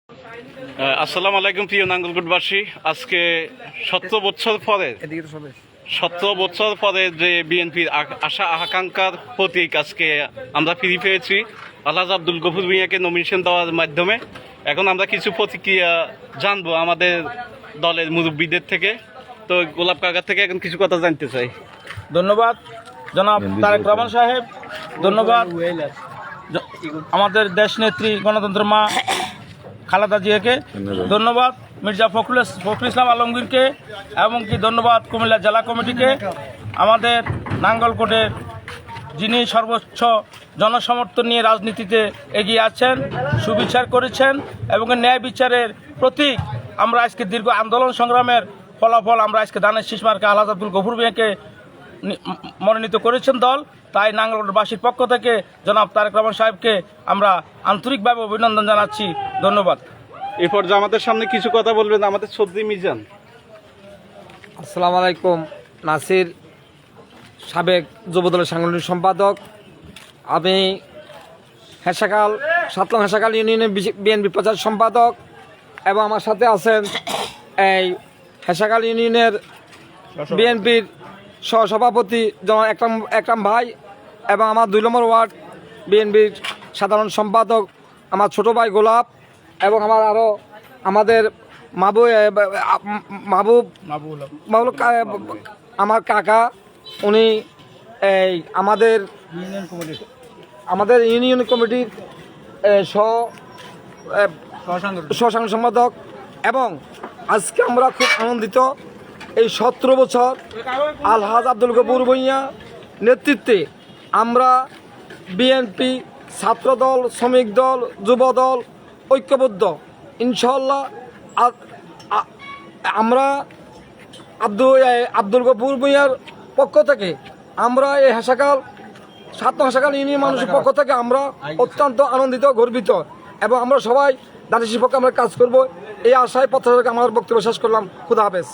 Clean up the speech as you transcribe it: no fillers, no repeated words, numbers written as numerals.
আসসালামু আলাইকুম প্রিয় নাঙ্গলকোটবাসী। আজকে 17 বছর পরে যে বিএনপির আশা আকাঙ্ক্ষার প্রতীক আজকে আমরা ফিরে পেয়েছি আলহাজ আব্দুল গফুর ভূঁইয়াকে নমিনেশন দেওয়ার মাধ্যমে। এখন আমরা কিছু প্রতিক্রিয়া জানবো আমাদের দলের মুরব্বীদের থেকে। তো গোলাপ কাকার থেকে এখন কিছু কথা জানতে চাই। ধন্যবাদ জনাব তারেক রহমান সাহেব, ধন্যবাদ আমাদের দেশ নেত্রী গণতন্ত্র মা খালেদা জিয়াকে, ধন্যবাদ মির্জা ফখরুল ইসলাম আলমগীরকে, এবং কি ধন্যবাদ কুমিল্লা জেলা কমিটিকে, আমাদের নাঙ্গলকোটের যিনি সর্বোচ্চ জনসমর্থন নিয়ে রাজনীতিতে এগিয়ে আছেন, সুবিচার করেছেন এবং ন্যায় বিচারের প্রতীক। আমরা আজকে দীর্ঘ আন্দোলন সংগ্রামের ফলাফল আমরা আজকে ধানের শীষ মার্কা আলহাজ আব্দুল গফুর ভূঁইয়াকে মনোনীত করেছেন দল। তাই নাঙ্গলকোটবাসীর পক্ষ থেকে জনাব তারেক রহমান সাহেবকে আমরা আন্তরিকভাবে অভিনন্দন জানাচ্ছি। ধন্যবাদ। এই পর্যায়ে আমাদের সামনে কিছু কথা বলবেন আমাদের চৌধুরী মিজান। আসসালামু আলাইকুম। নাসির, সাবেক যুবদলের সাংগঠনিক সম্পাদক। আমি সাতলং হেসাকাল ইউনিয়নের বিএনপি প্রচার সম্পাদক, এবং আমার সাথে আছেন এই হেসাকাল ইউনিয়নের বিএনপির সহসভাপতি জনাব একরাম ভাই, এবং আমার 2 নম্বর ওয়ার্ড বিএনপির সাধারণ সম্পাদক আমার ছোট ভাই গোলাপ, এবং আমাদের মাহবুব আমার কাকা, উনি এই আমাদের ইউনিয়ন কমিটির সহসাংগঠনিক সম্পাদক। এবং আজকে আমরা খুব আনন্দিত, এই 17 বছর আলহাজ আব্দুল গফুর ভূঁইয়া নেতৃত্বে আমরা বিএনপি, ছাত্রদল, শ্রমিক দল, যুব দল ঐক্যবদ্ধ। ইনশাল্লাহ আমরা আব্দুল গফুর ভূঁইয়ার পক্ষ থেকে, আমরা এই সাতলং হেসাকাল ইউনিয়ন মানুষের পক্ষ থেকে আমরা অত্যন্ত আনন্দিত, গর্বিত, এবং আমরা সবাই ধানের শীষের পক্ষে আমরা কাজ করব, এই আশায় প্রত্যাশা আমার বক্তব্য শেষ করলাম। খুদা হাফেজ।